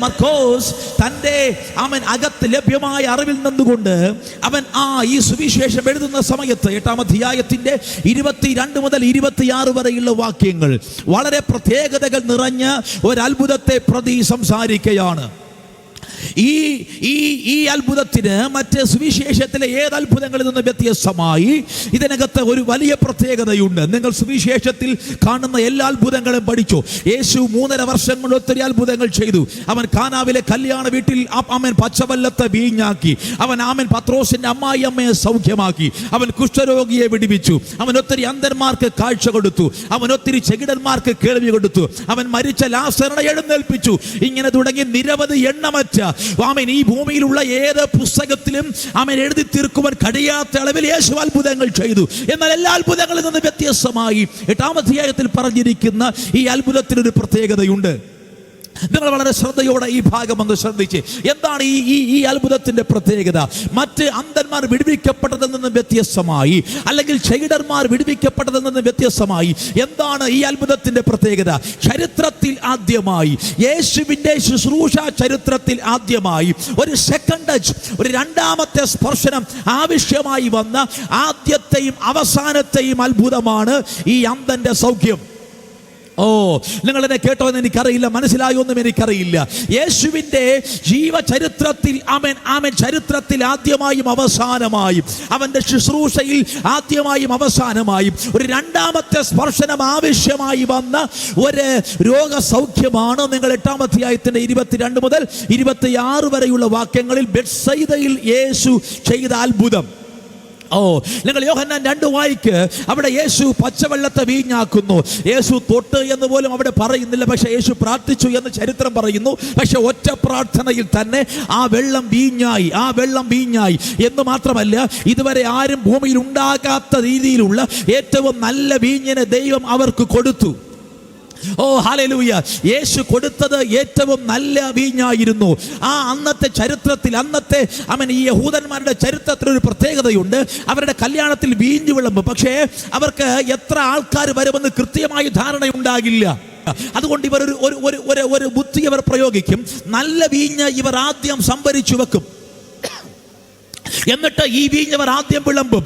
മർക്കോസ് തൻ്റെ അകത്ത് ലഭ്യമായ അറിവിൽ നിന്നുകൊണ്ട് അവൻ ഈ സുവിശേഷം എഴുതുന്ന സമയത്ത് 8-ാം അധ്യായത്തിന്റെ 22 മുതൽ 26 വരെയുള്ള വാക്യങ്ങൾ വളരെ പ്രത്യേകതകൾ നിറഞ്ഞ ഒരു അത്ഭുതത്തെ പ്രതി സംസാരിക്കുകയാണ്. ഈ അത്ഭുതത്തിന് മറ്റ് സുവിശേഷത്തിലെ ഏത് അത്ഭുതങ്ങളിൽ നിന്ന് വ്യത്യസ്തമായി ഇതിനകത്ത് ഒരു വലിയ പ്രത്യേകതയുണ്ട്. നിങ്ങൾ സുവിശേഷത്തിൽ കാണുന്ന എല്ലാ അത്ഭുതങ്ങളും പഠിച്ചു. യേശു 3.5 വർഷം കൊണ്ട് ഒത്തിരി അത്ഭുതങ്ങൾ ചെയ്തു. അവൻ കാനാവിലെ കല്യാണ വീട്ടിൽ പച്ചവെള്ളത്തെ വീഞ്ഞാക്കി. അവൻ പത്രോസിന്റെ അമ്മായി അമ്മയെ സൗഖ്യമാക്കി. അവൻ കുഷ്ഠരോഗിയെ വിടുവിച്ചു. അവൻ ഒത്തിരി അന്ധന്മാർക്ക് കാഴ്ച കൊടുത്തു. അവൻ ഒത്തിരി ചെകിടന്മാർക്ക് കേൾവി കൊടുത്തു. അവൻ മരിച്ച ലാസറിനെ എഴുന്നേൽപ്പിച്ചു. ഇങ്ങനെ തുടങ്ങി നിരവധി എണ്ണമറ്റ ഈ ഭൂമിയിലുള്ള ഏത് പുസ്തകത്തിലും എഴുതി തീർക്കുവാൻ കഴിയാത്ത അളവിൽ യേശു അത്ഭുതങ്ങൾ ചെയ്തു. എന്നാൽ എല്ലാ അത്ഭുതങ്ങളിൽ നിന്ന് വ്യത്യസ്തമായി 8-ാം അധ്യായത്തിൽ പറഞ്ഞിരിക്കുന്ന ഈ അത്ഭുതത്തിനൊരു പ്രത്യേകതയുണ്ട്. നിങ്ങൾ വളരെ ശ്രദ്ധയോടെ ഈ ഭാഗം ഒന്ന് ശ്രദ്ധിച്ച്. എന്താണ് ഈ അത്ഭുതത്തിന്റെ പ്രത്യേകത? മറ്റ് അന്ധന്മാർ വിടുവിക്കപ്പെട്ടതിൽ നിന്ന് വ്യത്യസ്തമായി, അല്ലെങ്കിൽ ചെകിടന്മാർ വിടുവിക്കപ്പെട്ടതിൽ നിന്ന് വ്യത്യസ്തമായി എന്താണ് ഈ അത്ഭുതത്തിന്റെ പ്രത്യേകത? ചരിത്രത്തിൽ ആദ്യമായി, യേശുവിന്റെ ശുശ്രൂഷ ചരിത്രത്തിൽ ആദ്യമായി ഒരു സെക്കൻഡ് ടച്ച്, ഒരു രണ്ടാമത്തെ സ്പർശനം ആവശ്യമായി വന്ന ആദ്യത്തെയും അവസാനത്തെയും അത്ഭുതമാണ് ഈ അന്ധന്റെ സൗഖ്യം. നിങ്ങൾ എന്നെ കേട്ടോ എന്ന് എനിക്കറിയില്ല, മനസ്സിലായോന്നും എനിക്കറിയില്ല. യേശുവിൻ്റെ ജീവചരിത്രത്തിൽ ചരിത്രത്തിൽ ആദ്യമായും അവസാനമായും, അവൻ്റെ ശുശ്രൂഷയിൽ ആദ്യമായും അവസാനമായും ഒരു രണ്ടാമത്തെ സ്പർശനം ആവശ്യമായി വന്ന ഒരു രോഗസൗഖ്യമാണ്. നിങ്ങൾ 8-ാം അധ്യായത്തിൻ്റെ 22 മുതൽ 26 വരെയുള്ള വാക്യങ്ങളിൽ ബെത്സയിദയിൽ യേശു ചെയ്ത അത്ഭുതം. നിങ്ങൾ യോഹന്നാൻ 2 വായിക്ക്. അവിടെ യേശു പച്ചവെള്ളത്തെ വീഞ്ഞാക്കുന്നു. യേശു തൊട്ട് എന്ന് പോലും അവിടെ പറയുന്നില്ല, പക്ഷെ യേശു പ്രാർത്ഥിച്ചു എന്ന് ചരിത്രം പറയുന്നു. പക്ഷെ ഒറ്റ പ്രാർത്ഥനയിൽ തന്നെ ആ വെള്ളം വീഞ്ഞായി എന്ന് മാത്രമല്ല, ഇതുവരെ ആരും ഭൂമിയിൽ ഉണ്ടാകാത്ത രീതിയിലുള്ള ഏറ്റവും നല്ല വീഞ്ഞിനെ ദൈവം അവർക്ക് കൊടുത്തു. ഹല്ലേലൂയ. യേശു കൊടുത്തത് ഏറ്റവും നല്ല വീഞ്ഞായിരുന്നു. അന്നത്തെ ചരിത്രത്തിൽ, ഈ യഹൂദന്മാരുടെ ചരിത്രത്തിൽ ഒരു പ്രത്യേകതയുണ്ട്. അവരുടെ കല്യാണത്തിൽ വീഞ്ഞു വിളമ്പും, പക്ഷേ അവർക്ക് എത്ര ആൾക്കാർ വരുമെന്ന് കൃത്യമായി ധാരണയുണ്ടാകില്ല. അതുകൊണ്ട് ഇവർ ഒരു ബുദ്ധി അവർ പ്രയോഗിക്കും. നല്ല വീഞ്ഞ് ഇവർ ആദ്യം സംഭരിച്ചു വെക്കും. എന്നിട്ട് ഈ വീഞ്ഞവർ ആദ്യം വിളമ്പും.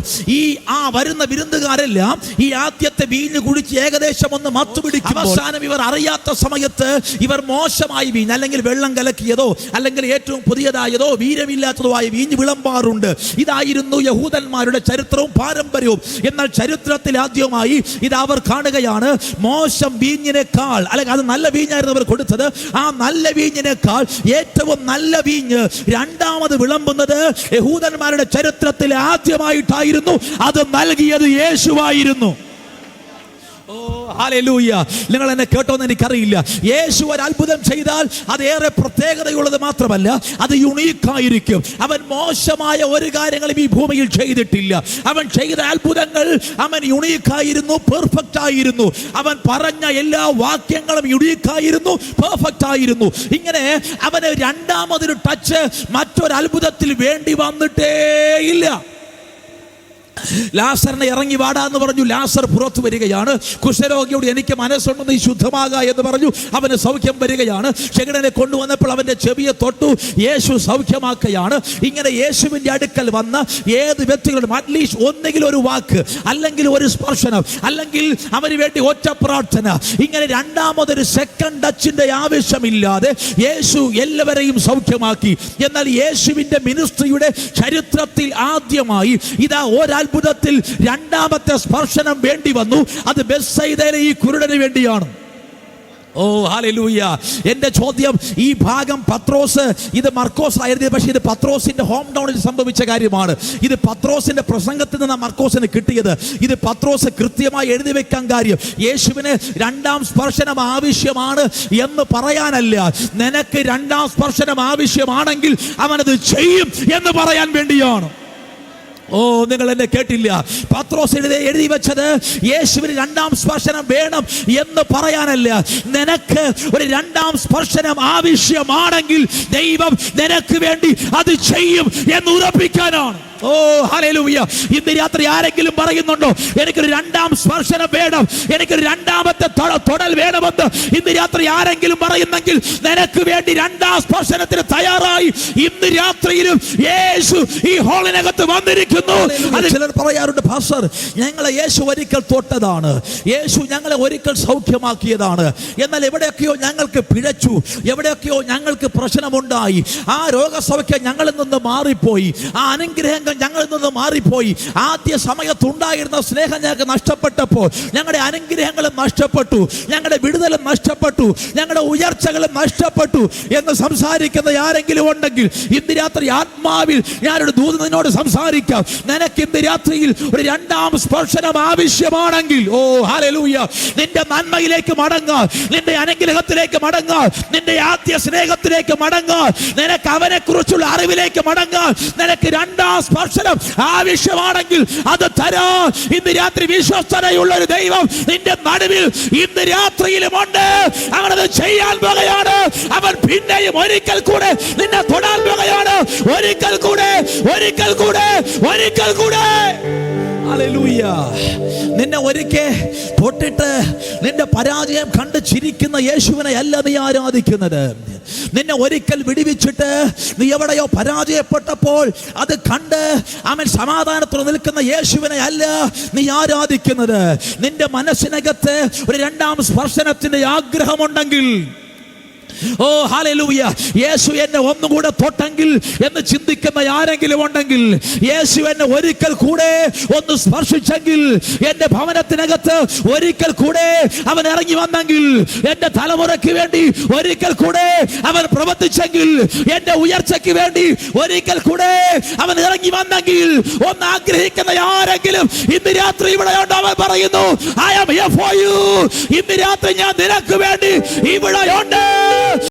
വരുന്ന വിരുന്നുകാരെല്ലാം ഈ ആദ്യത്തെ വീഞ്ഞ് കുടിച്ച് ഏകദേശം ഒന്ന് മത്തുപിടിക്കും. അവസാനം ഇവർ അറിയാത്ത സമയത്ത് ഇവർ മോശമായി വീഞ്ഞ്, അല്ലെങ്കിൽ വെള്ളം കലക്കിയതോ അല്ലെങ്കിൽ ഏറ്റവും പുതിയതായതോ വീര്യമില്ലാത്തതോ ആയ വീഞ്ഞ് വിളമ്പാറുണ്ട്. ഇതായിരുന്നു യഹൂദന്മാരുടെ ചരിത്രവും പാരമ്പര്യവും. എന്നാൽ ചരിത്രത്തിൽ ആദ്യമായി ഇത് അവർ കാണുകയാണ്. മോശം വീഞ്ഞിനേക്കാൾ, അല്ലെങ്കിൽ അത് നല്ല വീഞ്ഞായിരുന്നു അവർ കൊടുത്തത്, ആ നല്ല വീഞ്ഞിനേക്കാൾ ഏറ്റവും നല്ല വീഞ്ഞ് രണ്ടാമത് വിളമ്പുന്നത് യഹൂദന്മാരുടെ ചരിത്രത്തിൽ ആദ്യമായിട്ടായിരുന്നു. അത് നൽകിയത് യേശുവായിരുന്നു. ഹല്ലേലൂയ. നിങ്ങൾ എന്നെ കേട്ടോന്ന് എനിക്കറിയില്ല. യേശു ഒരു അത്ഭുതം ചെയ്താൽ അത് ഏറെ പ്രത്യേകതയുള്ളത് മാത്രമല്ല, അത് യുണീക്കായിരിക്കും. അവൻ മോശമായ ഒരു കാര്യങ്ങളും ഈ ഭൂമിയിൽ ചെയ്തിട്ടില്ല. അവൻ ചെയ്ത അത്ഭുതങ്ങൾ യുണീക്കായിരുന്നു, പെർഫെക്റ്റ് ആയിരുന്നു. അവൻ പറഞ്ഞ എല്ലാ വാക്യങ്ങളും യുണീക്കായിരുന്നു, പെർഫെക്റ്റ് ആയിരുന്നു. ഇങ്ങനെ അവന് രണ്ടാമതൊരു ടച്ച് മറ്റൊരു അത്ഭുതത്തിൽ വേണ്ടി വന്നിട്ടേ ഇല്ല. ലാസറിനെ ഇറങ്ങി വാടാന്ന് പറഞ്ഞു. ലാസർ പുറത്തു വരികയാണ്. കുഷ്ഠരോഗിയോട് എനിക്ക് മനസ്സുണ്ട്, നീ ശുദ്ധമാകാ എന്ന് പറഞ്ഞു. അവന് സൗഖ്യം വരികയാണ്. ചെകിടനെ കൊണ്ടുവന്നപ്പോൾ അവന്റെ ചെവിയെ തൊട്ടു. യേശു സൗഖ്യമാക്കുകയാണ്. ഇങ്ങനെ യേശുവിന്റെ അടുക്കൽ വന്ന ഏത് വ്യക്തികളും അറ്റ്ലീസ്റ്റ് ഒന്നെങ്കിൽ ഒരു വാക്ക്, അല്ലെങ്കിൽ ഒരു സ്പർശനം, അല്ലെങ്കിൽ അവന് വേണ്ടി ഒറ്റ പ്രാർത്ഥന, ഇങ്ങനെ രണ്ടാമതൊരു സെക്കൻഡ് ടച്ചിന്റെ ആവശ്യമില്ലാതെ യേശു എല്ലാവരെയും സൗഖ്യമാക്കി. എന്നാൽ യേശുവിന്റെ മിനിസ്ട്രിയുടെ ചരിത്രത്തിൽ ആദ്യമായി ഇതാ അത്ഭുതത്തിൽ രണ്ടാമത്തെ സ്പർശനം വേണ്ടി വന്നു. അത് ബെത്സയിദയിലെ ഈ കുരുടന് വേണ്ടിയാണ്. ഹല്ലേലൂയ. എൻ്റെ ചോദ്യം, ഈ ഭാഗം പത്രോസ്, ഇത് മർക്കോസ് എഴുതിയത്, പക്ഷേ ഇത് പത്രോസിന്റെ ഹോം ടൗണിൽ സംഭവിച്ച കാര്യമാണ്. ഇത് പത്രോസിന്റെ പ്രസംഗത്തിൽ നിന്ന് മർക്കോസിന് കിട്ടിയത്. ഇത് പത്രോസ് കൃത്യമായി എഴുതി വെക്കാൻ കാര്യം യേശുവിന് രണ്ടാം സ്പർശനം ആവശ്യമാണ് എന്ന് പറയാനല്ല, നിനക്ക് രണ്ടാം സ്പർശനം ആവശ്യമാണെങ്കിൽ അവനത് ചെയ്യും എന്ന് പറയാൻ വേണ്ടിയാണ്. നിങ്ങൾ എന്നെ കേട്ടില്ല. പത്രോസ് എഴുതി വെച്ചത് യേശുവിന് രണ്ടാം സ്പർശനം വേണം എന്ന് പറയാനല്ല, നിനക്ക് ഒരു രണ്ടാം സ്പർശനം ആവശ്യമാണെങ്കിൽ ദൈവം നിനക്ക് വേണ്ടി അത് ചെയ്യും എന്ന് ഉറപ്പിക്കാനാണ്. ഓ ഹല്ലേലൂയ. ഇന്ന് രാത്രി ആരെങ്കിലും പറയുന്നുണ്ടോ എനിക്കൊരു രണ്ടാം സ്പർശനം വേണം, എനിക്കൊരു രണ്ടാമത്തെ തൊടൽ വേണമെന്ന്? ഇന്ന് രാത്രി ആരെങ്കിലും പറയുന്നെങ്കിൽ നിനക്ക് വേണ്ടി രണ്ടാം സ്പർശനത്തിന് തയ്യാറായി ഇന്ന് രാത്രിയിലും യേശു ഈ ഹോളിനകത്ത് വന്നിരിക്കുന്നു. ചിലർ പറയാറുണ്ട്, പാസ്റ്റർ ഞങ്ങളെ യേശു ഒരിക്കൽ തൊട്ടതാണ്, യേശു ഞങ്ങളെ ഒരിക്കൽ സൗഖ്യമാക്കിയതാണ്, എന്നാൽ എവിടെയൊക്കെയോ ഞങ്ങൾക്ക് പിഴച്ചു, എവിടെയൊക്കെയോ ഞങ്ങൾക്ക് പ്രശ്നമുണ്ടായി, ആ രോഗസൗഖ്യം ഞങ്ങളിൽ നിന്ന് മാറിപ്പോയി, ആ അനുഗ്രഹങ്ങൾ ഞങ്ങളിൽ നിന്ന് മാറിപ്പോയി, ആദ്യ സമയത്തുണ്ടായിരുന്ന സ്നേഹം ഞങ്ങൾക്ക് നഷ്ടപ്പെട്ടപ്പോൾ ഞങ്ങളുടെ അനുഗ്രഹങ്ങളും നഷ്ടപ്പെട്ടു, ഞങ്ങളുടെ വിടുതലും നഷ്ടപ്പെട്ടു, ഞങ്ങളുടെ ഉയർച്ചകളും നഷ്ടപ്പെട്ടു എന്ന് സംസാരിക്കുന്ന ആരെങ്കിലും ഉണ്ടെങ്കിൽ ഇന്ന് രാത്രി ആത്മാവിൽ ഞാനൊരു ദൂതൻ നിന്നോട് സംസാരിക്കാം. നിനക്ക് ഇന്ന് രാത്രിയിൽ ഒരു രണ്ടാം സ്പർശനം ആവശ്യമാണെങ്കിൽ, ഓ ഹല്ലേലൂയ, നിന്റെ നന്മയിലേക്ക് മടങ്ങാൻ, നിന്റെ അനുഗ്രഹത്തിലേക്ക് മടങ്ങാൻ, നിന്റെ ആദ്യ സ്നേഹത്തിലേക്ക് മടങ്ങാൻ, നിനക്ക് അവനെ കുറിച്ചുള്ള അറിവിലേക്ക് മടങ്ങാൻ, നിനക്ക് രണ്ടാം സ്പർശനം ആവശ്യമാണെങ്കിൽ അത് തരാൻ ഇന്ന് രാത്രി വിശ്വസ്തതയുള്ള ഒരു ദൈവം നിന്റെ നടുവിൽ ഇന്ന് രാത്രിയിലുമുണ്ട്. അവനത് ചെയ്യാൻ പോകുകയാണ്. അവൻ പിന്നെയും ഒരിക്കൽ കൂടെ നിന്നെ തൊടാൻ പോകുകയാണ്. ഒരിക്കൽ കൂടെ, ഒരിക്കൽ കൂടെ, ഒരിക്കൽ കൂടെ. ഹല്ലേലൂയ. നിന്നെ ഒരിക്കൽ തൊട്ടിട്ട് നിന്റെ പരാജയം കണ്ട് ചിരിക്കുന്ന യേശുവിനെ അല്ല നീ ആരാധിക്കുന്നത്. നിന്നെ ഒരിക്കൽ വിടുവിച്ചിട്ട് നീ എവിടെയോ പരാജയപ്പെട്ടപ്പോൾ അത് കണ്ട് അവൻ സമാധാനത്തോടെ നിൽക്കുന്ന യേശുവിനെ അല്ല നീ ആരാധിക്കുന്നത്. നിന്റെ മനസ്സിനകത്ത് ഒരു രണ്ടാം സ്പർശനത്തിന്റെ ആഗ്രഹമുണ്ടെങ്കിൽ, ഓ ഹല്ലേലൂയ, യേശു എന്നെ ഒന്നും കൂടെ തൊട്ടെങ്കിൽ എന്ന് ചിന്തിക്കുന്ന ആരെങ്കിലും ഉണ്ടെങ്കിൽ, യേശു എന്നെ ഒരിക്കൽ കൂടെ ഒന്ന് സ്പർശിച്ചെങ്കിൽ, എന്റെ ഭവനത്തിനകത്ത് ഒരിക്കൽ കൂടെ അവൻ ഇറങ്ങി വന്നെങ്കിൽ, എന്റെ തലമുറയ്ക്ക് വേണ്ടി ഒരിക്കൽ കൂടെ അവൻ പ്രവർത്തിച്ചെങ്കിൽ, എന്റെ ഉയർച്ചയ്ക്ക് വേണ്ടി ഒരിക്കൽ കൂടെ അവൻ ഇറങ്ങി വന്നെങ്കിൽ ഒന്ന് ആഗ്രഹിക്കുന്ന ആരെങ്കിലും ഇന്ന് രാത്രി ഇവിടെ ഉണ്ട്. അവൻ പറയുന്നു, I am here for you. ഇന്ന് രാത്രി ഞാൻ നിനക്ക് വേണ്ടി ഇവിടെ ഉണ്ട്.